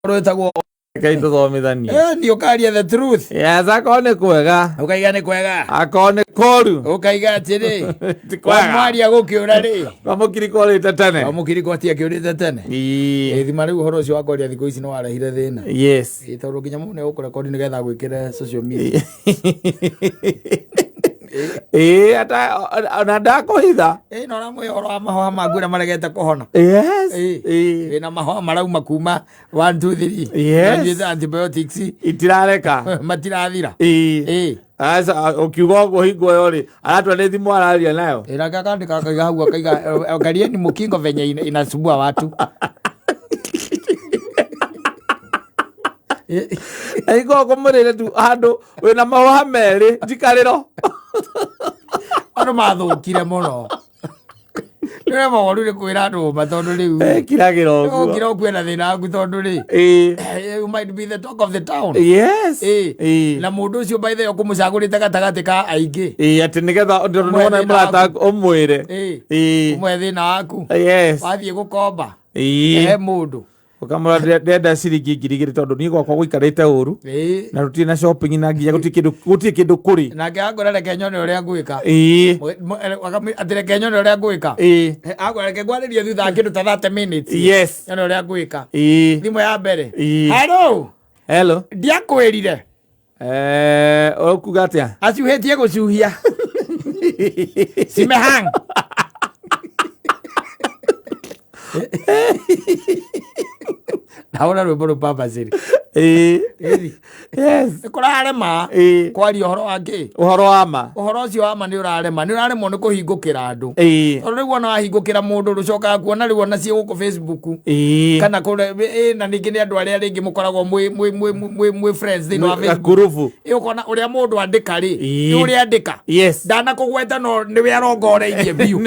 Rwetagwo Kai tuthomithanie. ni ukaria the truth. Yes, akone kwega. Ukaiga ni kwega. Akone koru. Ukaiga atiri. Kwa mwaria gukiura ri. Kwa mukiri korite tene. Kwa mukiri kwatia kiurite tene. Thima riu horo ucio wa kwaria thiku ici no warehire thina. Yes. Tondu nginya mune ukurekondi ni getha gwikire social media. Ata ona ndakuhitha. No mwe horo wa mahwa magwira maregete kuhona. Yes. Na mahwa marauma kuma 1 2 3. Yes. Antibiotics itirareka. Matirathira. Asa ukiuga uguo hingo yo ri aratwa thimu araria nayo. Ira kakandika kaiga hau akaiga angalieni mukingo venye inasumbua watu. Aigo komurire tu handu wina mahwa meri jikariro. Ano mathukire muno. Nire maworu ni kwira andu matondu riu. Kiragira uguo. Kira kwena thina aku tondu ri. You might be the talk of the town. Yes. Na mundu ucio by the way kumucagurite gatagati ka aingi. Ati nigetha ndona murata umwire. Umwe thina aku. Yes. Wathie gukomba. Mundu. Ukamura ndenda ciringi ngiri igiri tondu ni gwakwa guikarite uru na ruti na shopping na nginya guti kindu kuri na ngagora reke nyone uria ngwika atire kenyone uria ngwika agora reke gwaririe thutha kindu ta 30 minutes. Yes. Nyone uria ngwika thimu ya mbere. Hello ndiakwirire ukuga atia aciuhitie gucuhia simehang naona rwimbo rupamba ciri. Yes. Kurarema kwaria uhoro wake. Uhoro wa ma. Uhoro ucio wa ma ni urarema. Ni uraremwo ni kuhingukira andu. Tondu riu ona wahingukira mundu rucoka kuona riu ona cie guku Facebook. Kana kure na ningi ni andu aria ringi mukoragwo mwi friends thini wa Facebook. Kuruvu. Ukona uria mundu andika ri. Ni uria andika. Yes. Ndana kugweta no ni we arongoreirie biu.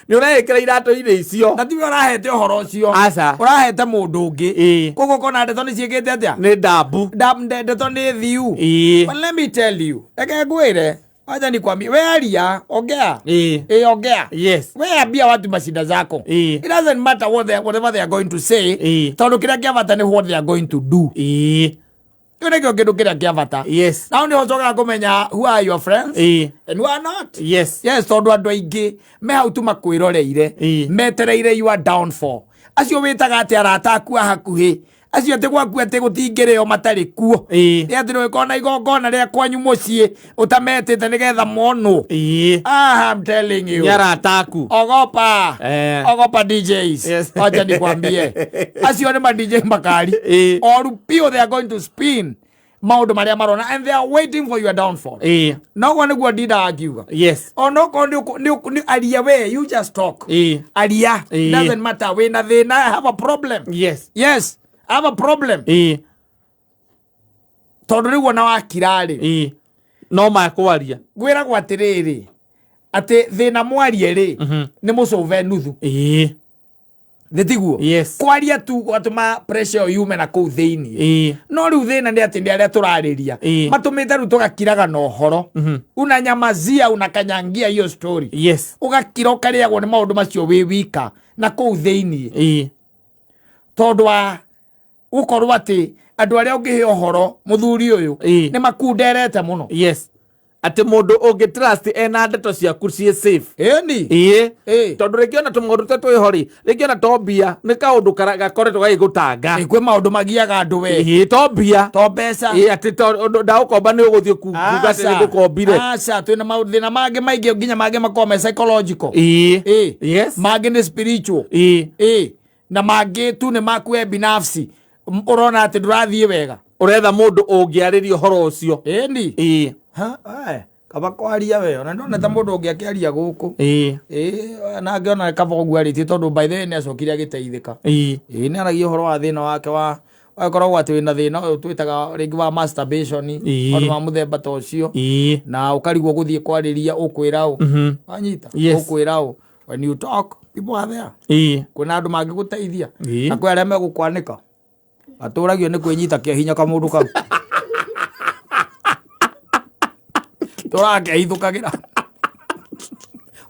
Ni urekira iratu ire icio. Na ti we urahete uhoro ucio. Asa. Urahete mundu ungi. Kogo kona ndeto ni ciekete atia? Ni dabu. Ndeto ni thiu. But let me tell you. Eke ngwire. Acha nikwambie. We aria. Ongea. Ongea. Yes. We ambia watu mashida zako. It doesn't matter whatever they are going to say. Tondu kira kiavata ni what they are going to do. Yone kyo kindu kiria kiavata. Yes. Now ni hocoka kumenya who are your friends and who are not. Yes. Yes, tondu andu aingi me hau tu makwiroreire. Metereire your downfall. Acio witaga ati arata aku hakuhi acio ati gwaku ati gutingireo matari kuo ni ati no ikona igongona ria kwanyu mucii utametete nigetha mono. I'm telling you arata aku ogopa DJs. Yes. Acha nikwambie acio ni ma DJ makari or pio they are going to spin maundu maria marona and they are waiting for your downfall. No one go dida akiuga. Yes. Or no ko ni aria we you just talk. Aria doesn't matter we na they I have a problem. Yes. Yes, I have a problem. Tondu riu na wakirari no makwaria gwira gwatiriri ati thina mwarie ri ni mucove nuthu. Thitiguo. Yes. Kwaria tu gwatuma pressure yume na kuu thiini. No riu thina ni ati ndi aria turariria matumite ru tugakiraga no horo. Unanyamazia unakanyangia hiyo story. Yes. Ugakira ukariagwo ni maundu macio wi wika na kuu thiini. Tondu wa ukorwo ati andu aria ungihe uhoro muthuri uyu ni makunderete muno. Yes. Ati mundu ungitrust ena ndeto ciaku cie safe. Tondu regiona tumundu tetu ihori regiona tobia ni kaundu gakoretwo gagigutanga. Kwi maundu magiaga andu we. Tobia to mbeca. Ati ndaukomba ni uguthie kuuga ati ni gukombire. Aca twina maundu thina mangi maingi nginya mangi makome psychological. Yes. Mangi ni spiritual. Na mangi tu ni makwe binafsi. Urona ati ndurathie wega. Uretha mundu ungiariria horo ucio. Kaba kwaria we ona ndona ta mundu ungiakiaria guku. Na ngiona kaba ogwariti tondu by the way ni acokire agiteithika. Ni aragia horo wa thina wake wa akoragwo ati wina thina uyu twitaga ringi wa masturbation ondu wa muthemba ta ucio na ukarigwo guthie kwariria ukwira u anyita ukwira u when you talk people are there. Kuna andu mangi guteithia na kwe aria megukwanika aturagio ni kwinyita kia hinya ka mundu kau turake ithukagira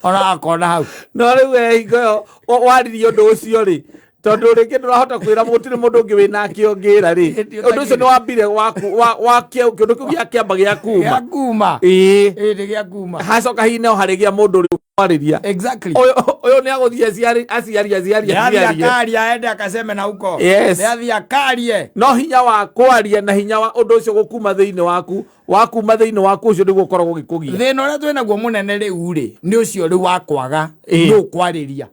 ona akona hau no riu hingo waririe undu ucio ri tondu ringi ndurahota kwira gutire mundu ungi wina kiongira ri undu ucio ni wambire wa kindu kiu giakiamba giakuma ni giakuma hacoka hihi no harigia mundu uri kwariria exactly uyu ni aguthie aciaria ende akaseme na uko ni athia karie no hinya wa kwaria na hinya wa undu ucio gukuma thiini wakuma thiini waku ucio niguo ukoragwo gikugia thina uria twina guo munene riu ri ni ucio ri wa kwaga no kwariria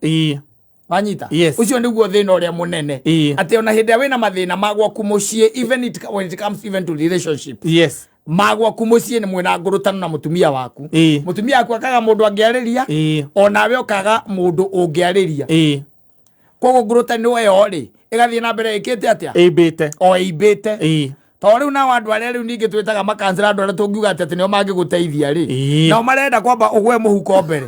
wanyita ucio niguo thina uria munene ati ona hindi wina mathina magwa kumucie even when it comes even to relationship magwa kumucie ni mwina ngurutano na mutumia waku mutumia waku akaga mundu angiariria onawe okaga mundu ungiariria kogo ngurutano yo ri igathie na mbere ikite atia ibite to riu na wandu aria riu ningi twitaga makansela andu aria tungiuga ati nio mangiguteithia ri no marenda kwamba ugwe muhuko mbere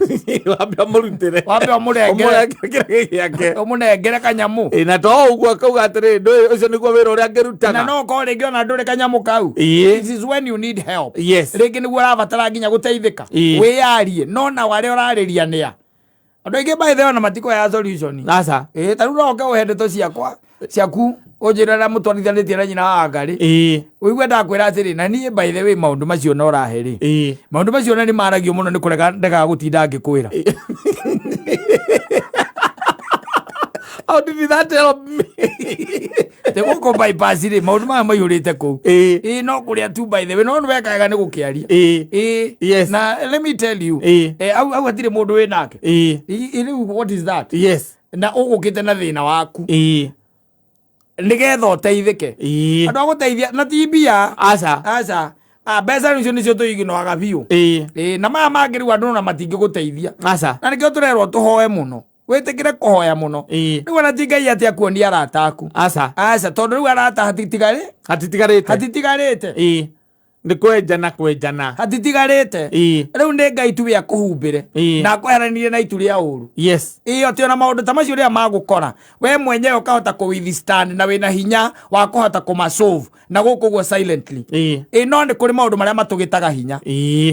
wambe amurutire wambe amurengere umunengere kanyamu na to uguo akauga atiri ndu ucio niguo wira uria ngirutaga na no ko ringi ona nduri kanyamu kau this is when you need help ringi niguo urabatara nginya guteithika wiyarie no na wari urariria nia andu aingi by the way na matiko ya solution asa taru roka uhende to ciaku ujirara mutwarithanĩtie na nyina wa ngari uigwe ndakwira atiri na nie by the way maundu macio no raheri maundu macio ni maragio muno ni kurega ndega gutinda ngikwira how did that help me te guko bypass ri maundu ma mayurite ku no kuria tu by the way no wekaga ni gukiaria na let me tell you au atire mundu we nake what is that na ugukite na thina waku nigetha uteithike andu aguteithia na tibia aca mbeca nicio tuiginoaga biu na maya mangi riu andu na matingi guteithia na nikio turerwo tuhoe muno witikire kuhoya muno riu ona ti Ngai ati akuonia arata aku aca tondu riu arata hatitigarite ni kwenjana hatitigarite riu ni Ngai tu ya kuhumbire na kweheranirie na itu ria uru ati ona maundu ta macio ria magukora we mwenyewe ukahota ku withstand na wina hinya wa kuhota kumasolve na gukuguo silently no ni kuri maundu maria matugitaga hinya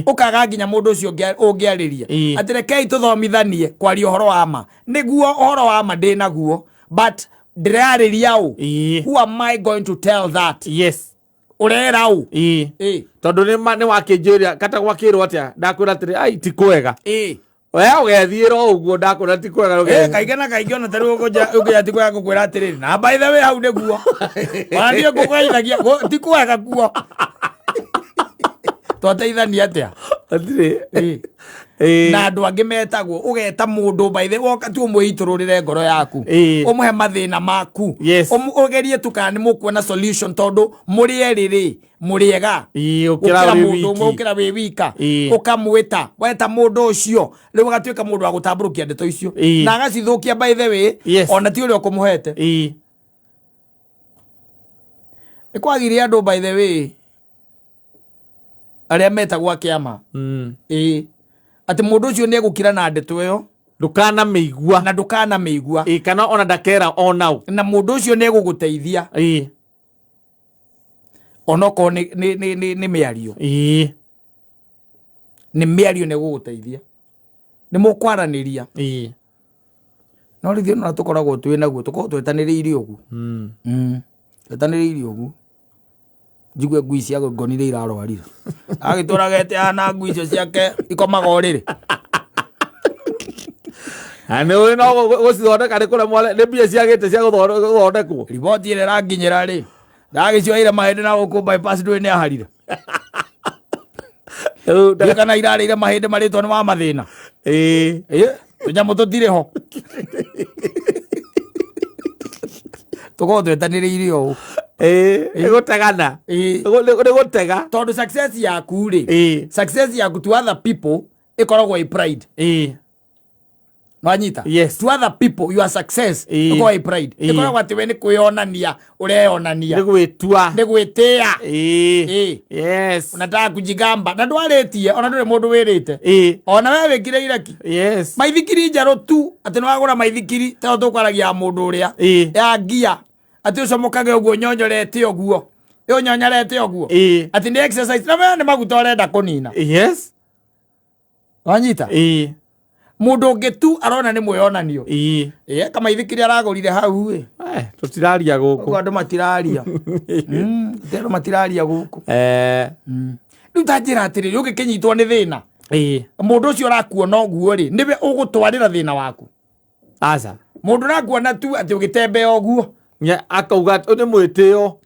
ukaga nginya mundu ucio ungiariria ati rekei tuthomithanie kwaria uhoro wa ma niguo uhoro wa ma ndinaguo but ndirariria who am I going to tell that urera tondu ni wakinjiria kata gwakirwo atia ndakwira atiri ai ti kwega we ugethira uguo ndakwira ti kwega kaingĩ ona tari ugia ti kwega gukwira atiri na by the way hau niguo wandio gukaithagia ti kwega kuo twateithania atia atiri na andu angi metagwo ugeta mundu by the woka tu umuitururire ngoro yaku umuhe mathina maku ugerie tukani mukuona solution tondu muri eriri muriega ukira wi wika ukamwita weta mundu ucio riu gatwika mundu wa gutamburukia ndeto icio na agacithukia by the way ona ti uri ukumuhete ikwagiria andu by the way aria metagwo kiama ati mundu ucio ni gukira na ndeto iyo ndukana meigua kana ona ndakera onau na mundu ucio ni guguteithia onoko ni miario ni miario ni guguteithia ni mukwaraniria no rithio na tukoragwo twinaguo tukoragwo twetaniriire ugu twetaniriire ugu jigwe ngui cia ngonire irarwarira agitũragete ana ngui icio ciake ikomaga uriri ane we no gucithondeka rikure mwale ni mbia ciagite cia guthondekwo riboti ile ranginyira ri ndagicioire mahindi na guku bypass ndui ni aharire kana irarire mahindi maritwo ni wa mathina tunyamu tutire ho tuko twetaniriire o gutegana gutega tondu success yaku ri success yaku to other people ikoragwo i pride Wanyita yes to other people your success ikoragwo i pride ikoragwo ati we ni kwionania ureyonania ni gwitia yes unataka kujigamba na ndwaretie ona ndure mundu wirite ona we wikire iraki maithikiri njaro tu ati nwagura maithikiri te tukwaragia mundu uria ya ngia ati ucomokage uguo nyonyorete uguo yo nyonyarete uguo ati ni exercise na we ni maguta urenda kunina yes wanyita mundu ngetu arona ni mwionanio kama ithikiri aragorire hau tutiraria guku andu matiraria tero matiraria guku riu tanjira atiri ugikinyitwo ni thina mundu ucio arakuona uguo ri niwe ugutwarira thina waku aca mundu arakuona tu ati ugitembea uguo akauga ni mwitio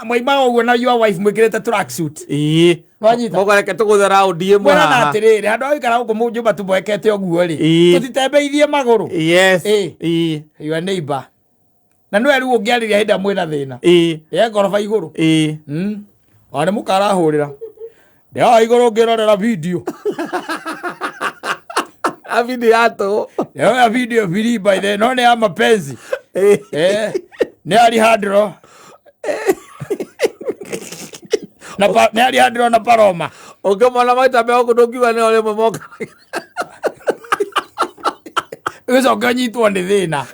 moima uguo na your wife mwikirete tracksuit wanyita mogareke tuguthera undi imwe haha na atiriri andu aikara guku munjumba tumwekete uguo ri tutitembeithie maguru your neighbor na no eru ungiariria hinda mwina thina ngoroba iguru ane mukara hurira ndia iguru ngirorera video a video yato ya video vili by the no ne ya mapenzi ne ali hadro ne ali hadro na paroma mwana maita be okudokiwa ne ole momoka uzo ganyitwo ndi thina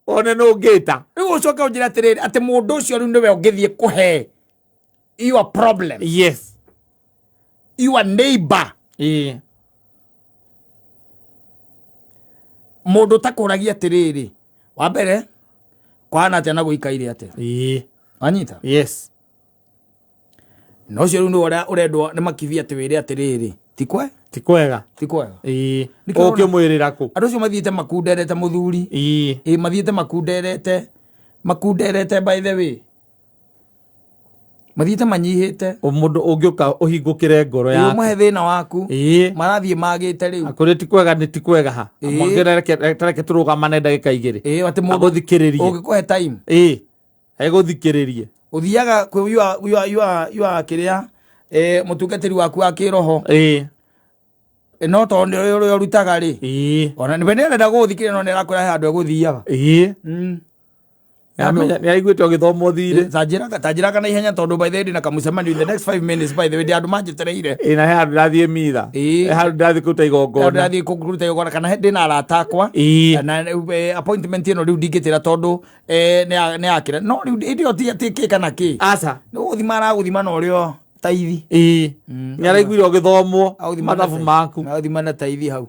one no ngita riu ucoka unjira atiriri ati mundu ucio riu niwe ungithie kuhe your problem your neighbor mundu takuragia atiriri wa mbere kwana atia na guikaire atia anyita no cio riu ni urendwo ni makivia ati wire atiriri tikwega ukimwirira ku andu cio mathiite makunderete muthuri mathiite makunderete by the way mathiite manyihite mundu ungiuka uhingukire ngoro yake umwe thina waku marathie magite riu akuri tikwega ni tikwega ha amongere turugamane ndagika igiri ati mundu guthikiririe ungikuhe time guthikiririe uthiaga kwi yua kiria mutungatiri waku akiroho no tonde uri rutaga ri ona ni bene ndenda guthikiria no nera kura handu eguthiaga ni aiguite ogithomo thire tajira kana ihenya tondu by the way na kamucemani in the next 5 minutes by the way andu manjitereire na he andu ndathie mitha andu ndathie kuruta igongona ndathie kuruta igongona kana ndina arata akwa na appointment ino riu ndingitira tondu ni akira no riu ndio ti kana ki aca no guthima no rio taithi ni araiguire ogithomwo mathabu maku uthima na taithi hau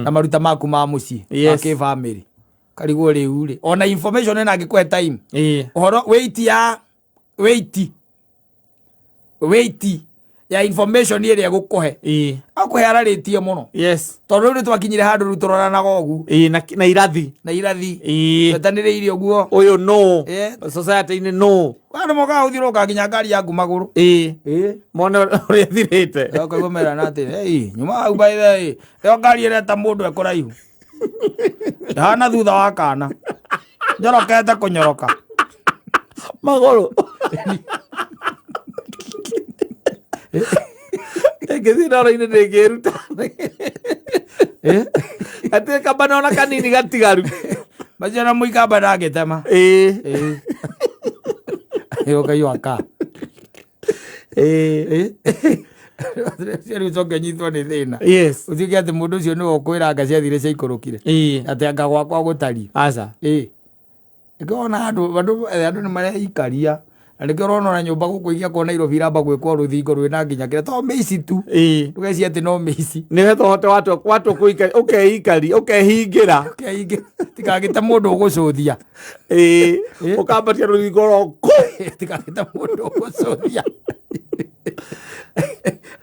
na maruta maku ma mucii ake family karigwo riu ri ona information ena ngikuhe time uhoro wait ya information iri gukuhe akuhe araritie muno tondu riu twakinyire handu riu turoranaga ugu na irathi wetaniriire uguo uyu no society ni no andu moka uthiroka nginya ngari yaku maguru mone uri thirite ukagomera na ati nyuma au by the way yo ngari ireta mundu ekuraihu hana thutha wa kana nyorokete kunyoroka maguru ngithira ora-ini ndingiruta ati kamba ona kanini gatigaru macio na muikamba ndangitema ukaiwaka riu coke nyitwo ni thina utuike ati mundu ucio niwe ukwira anga ciathire ciaikurukire ati anga gwakwa gutari aca ngona andu ni mareikaria na nikio urona ona nyumba gukuigia kwa Nairobi iramba gwikwo ruthingo rwina nginya kire to meici tu ndugeci ati no meici niwe tohote watu kuikari ukeikari ukehingira tikagite mundu ugucuthia ukambatia ruthingo roko tikagite mundu ugucuthia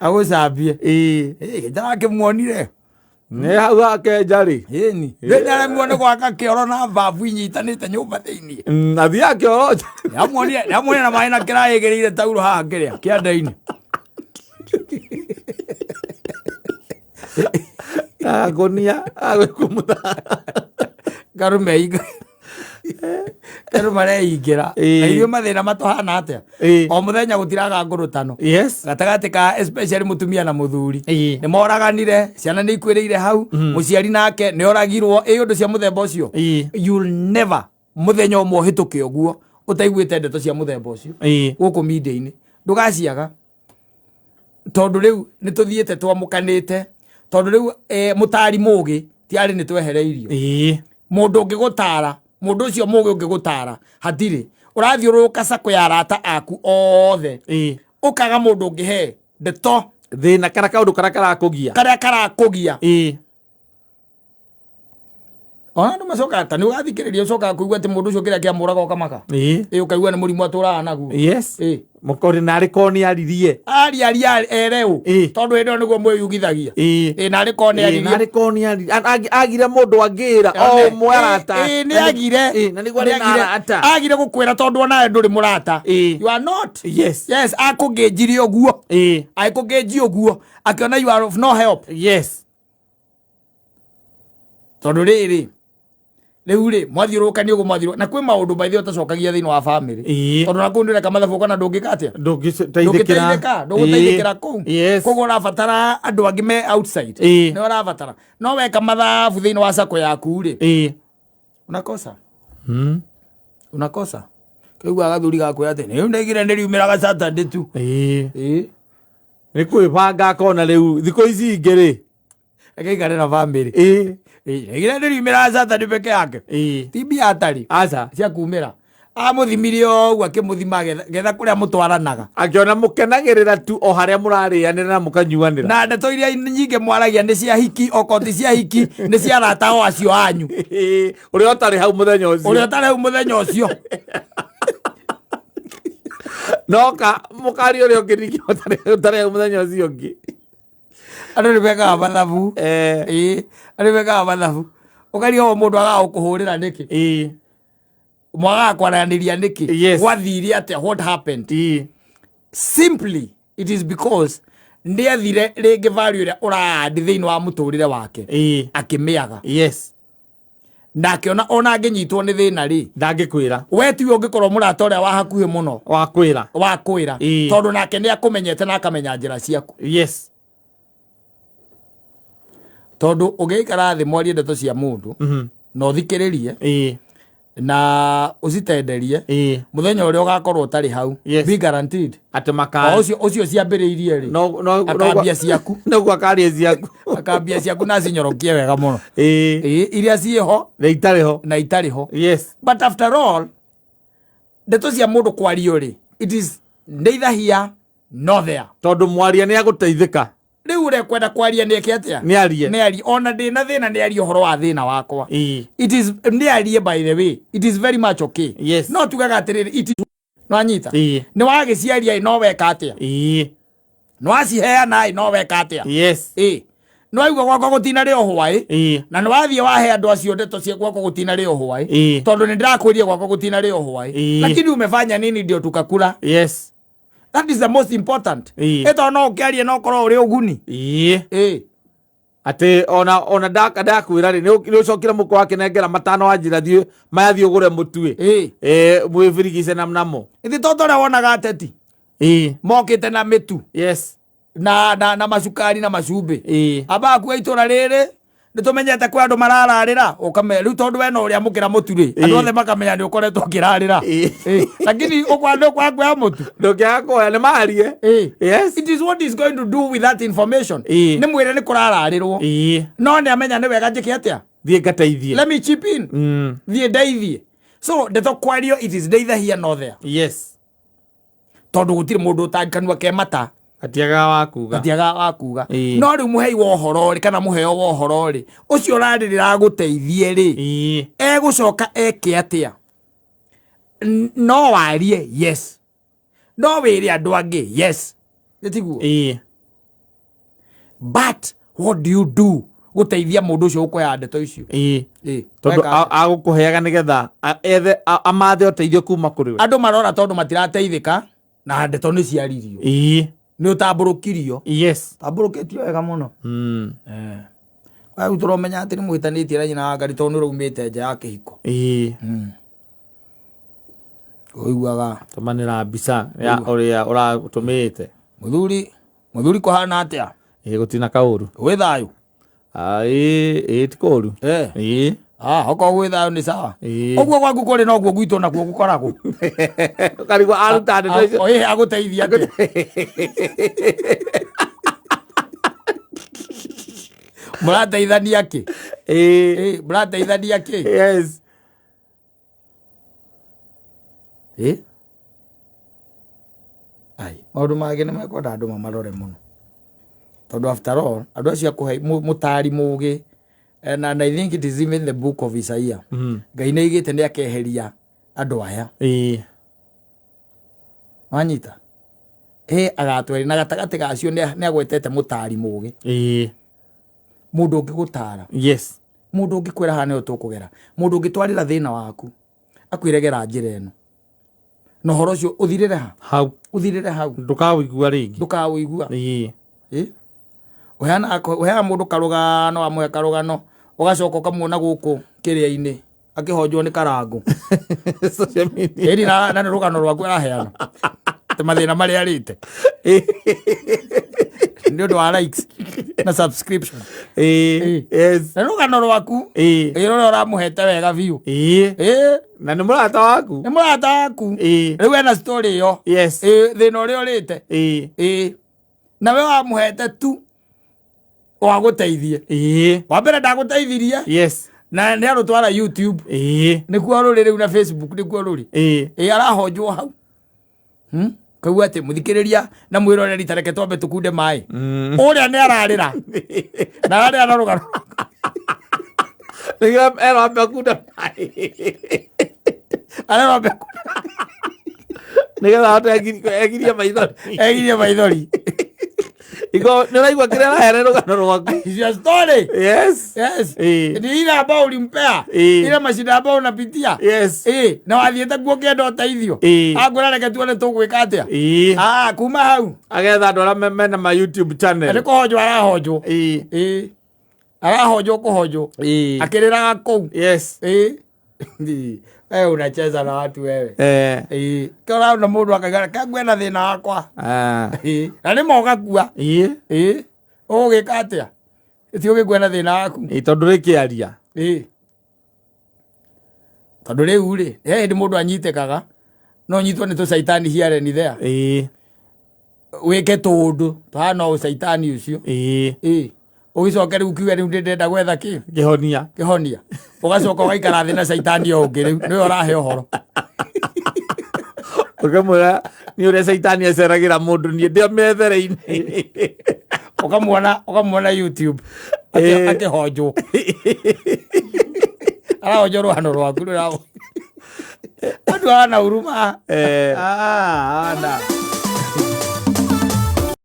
agusambie ndarakimwonire ne hau akenjari ni ndara muone gwaka kioro na babu inyitanite nyumba thiini athia kioro yamuonire na mai na kiraigereire tauro haha kiria kianda-ini agonia agwikumutha karume reigira na irio mathina matuhana atia o muthenya gutiraga ngurutano gatagati ka especially mutumia na muthuri ni moraganire ciana ni ikwiriire hau muciari nake ni oragirwo undu cia muthemba ucio you'll never muthenya umwe hituke uguo utaiguite ndeto cia muthemba ucio guku media-ini ndugaciaga tondu riu ni tuthiete twamukanite tondu riu mutari mugi tiari ni twehereirio mundu ungigutara mundu ucio mugi ungigutara hatiri urathiuruka sako ya arata aku othe ukaga mundu ungihe ndeto thina kana kaundu karia karakugia ona ndu macoka ta ni ugathikiriria ucoka kuigua ati mundu ucio kira kia muraga ukamaka ukaigua ni murimu aturaga naguo yes mukori nari koni aririe ari ereu tondu endo niguo mwiyugithagia nari koni agire mundu angira mwarata ni agire na niguo ni arata agire gukwira tondu ona nduri murata you are not yes akugenjiri oguo akugenji oguo akiona you are of no help yes tondu riri Leure mwathiurukani ugo mwathiru na kwi maundu maithio tacokagia thiini wa family tondu na kundire kamathabu kana ndungikatia ndungiteithika ku kogo urabatara andu angi me outside ni urabatara no weka mathabu thiini wa sako yaku ri unakosa kigwa gathuri gakwira ati ni ndegire ndiriumiraga Saturday tu ni kwibanga kona riu thiko ici ingiri akaigare na family egire ndiriumira Saturday peke yake tibi atari aca cia kumira amuthimirie ogwa kimuthima getha kuria mutwaranaga akiona mukenagirira tu o haria murarianira na mukanyuanira na ndeto iria nyinge mwaragia ni cia hiki okoti cia hiki ni cia rata o acio anyu uria otari hau muthenya ucio noka mukari uria ungiriki otari hau muthenya ucio ungi andu ni beka mathabu andu beka mathabu ukari o mundu agagukuhurira niki mwaga kwaraniria niki wathiri ate what happened simply it is because ndiathire ringi value ira uraadi thiini wa muturire wake akimiaga ndakiona ona anginyitwo ni thina ri ndangikwira we ti ungikorwo murata uria wa hakuhi muno wakwira tondu nake ni akumenyete na akamenya njira ciaku tondu ugiikara thi mwarie ndeto cia mundu no thikiririe na ucitenderie muthenya uria ugakorwo utari hau be guaranteed ati maka ucio ciambiriirie ri akambia ciaku no akaria ciaku akambia ciaku na cinyorokie wega muno iria ciho na itariho but after all ndeto cia mundu kwario ri it is neither here nor there tondu mwaria ni aguteithika riu urekwenda kwaria ni eketia ni arie ona ndina thina ni arie uhoro wa thina wakwa it is ni arie by the way it is very much okay no tugaga atiriri it is no anyita ni wagiciaria no weka atia no aciheana no weka atia no aigua gwakwa gutina ri ohwai na ni wathie wahe andu acio ndeto cia gwakwa gutina ri ohwai tondu ni ndirakwiria gwakwa gutina ri ohwai lakini umefanya nini ndio tukakula that is the most important eto no ukiaria no korwo uri uguni ati ona ndakwira ri ni ucokira muko wake nengera matano anjira thie mayathie ugure mutue mwivirigice namo ithi toto ria wonaga ateti mokite na mitu na macukari na macumbi abaku aitura riri nitumenyete kwa andu marararira ukame riu tondu we no uria mukira muturi andu othe makamenya ni ukoretwo ukirarira lakini ukwando kwa kwa mutu ndokia kwa ni marie it is what is going to do with that information ni mwire ni kurararirwo no ni amenya ni wega njike atia thie gateithie let me chip in thie deithie so ndeto kwario it is neither here nor there tondu gutiri mundu utakanwa ke mata atiaga wakuga no riu muhei wa uhoro ri kana muheo wa uhoro ri ucio raririra guteithie ri egucoka eke atia no warie no wiri andu angi tiguo but what do you do guteithia mundu ucio ukoya ndeto icio tondu agukuheaga nigetha ethe amathe uteithio kuma kuri we andu marora tondu matirateithika na ndeto ni ciaririo ni utamburukirio tamburukitio wega muno wa turomenya ati ni mwitanitie na nyina ngari tondu raumite nja ya kihiko uiguaga tumanira mbica ya uria uratumite muthuri kuhana atia gutina kauru wi thayu ti kuru oko gwi thayu ni sawa oguo gwaku kuri no guo gwitu na guo gukoragwo karigwa aruta ndeto icio aguteithia atia murateithania ki murateithania ki maundu mangĩ nĩ mekwenda andũ mamarore mũno tondu after all andũ acio akuhe mutari mugi and I think it is even the book of Isaiah. Ngai nĩ igĩte nĩ akeheria andũ aya. Wanyita agatwari na gatagati gacio nĩ agwetete mũtari mũũgĩ. Mũndũ ũngĩgũtara. Yes. Mũndũ ũngĩkwĩra haha nĩho tũkũgera. Mũndũ ũngĩtwarĩra thĩna waku akwĩregera njĩra ĩno. Na ũhoro ũcio ũthirĩre ha? Hau. Ũthirĩre hau. Ndũkawĩigua rĩngĩ. Ndũkawĩigua. Ũheaga mũndũ karũgano, wamũhe karũgano, ũgacoka ũkamuona gũkũ kĩrĩa-inĩ akĩhonjwo nĩ karango. Na nĩ rũgano rwaku araheana. Mathĩna marĩa arĩte. Nĩ ũndũ wa likes na subscription. Yes. Na rũgano rwaku rũrĩa ũramũhete wega biũ. Na nĩ mũrata waku. Nĩ mũrata waku. Rĩu ena story ĩyo. Yes. Thĩna ũrĩa ũrĩte. Na we wamũhete tu wagũteithie. Wa mbere ndagũteithirie. Yes. Na nĩ arũtwara YouTube. Nĩkuo rũrĩ rĩu na Facebook nĩkuo rũrĩ. Arahonjwo hau. Kaigua atĩ mũthikĩrĩria na mwĩroreri tareke twambe tũkunde maĩ. Ũrĩa nĩ ararĩra. Na ararĩra na rũgano. Nĩgetha erambe kunda maĩ. Arerambe kunda. Nĩgetha ahote egirie maithori. Egirie maithori. Iko nĩraigua kĩrĩa arahere rũgano rwaku. Is your story? Yes. Yes. Ni ile ambao ulimpea. Ile mashida ambao unapitia. Yes. Na wathiĩte kuo kĩenda ũteithio. Agwĩra reke tuone tũgwĩka atĩa. Kuma hau. Agetha andũ arĩa mena ma YouTube channel. Nĩ kũhonjwo arahonjwo. Arahonjwo kũhonjwo. Akĩrĩraga kũu. Yes. Wewe unacheza na watu wewe. Kĩora na mũndũ akaigara kangwe na thĩna wakwa. Na nĩ moga kua. Ũgĩka atĩa? Ti ũgĩkua na thĩna waku. Tondũ rĩkĩaria. Tondũ rĩu rĩ, hĩndĩ mũndũ anyitĩkaga no nyitwo nĩ tũcaitani here and there. Wĩke tũndũ tũhana ũcaitani ũcio. Ũgĩcoka rĩu kiuga rĩu ndĩrenda gwetha kĩ? Kĩhonia. Ũgacoka ũgaikara thĩ na caitani o ũngĩ rĩu nĩwe ũrahe ũhoro. Ũkamwĩra nĩ ũrĩa caitani aceragĩra mũndũ niĩ ndĩ methereine. Ũkamuona YouTube akĩhonjwo. Arahonjwo rũhano rwaku rũrao. Andũ ana huruma. Ana.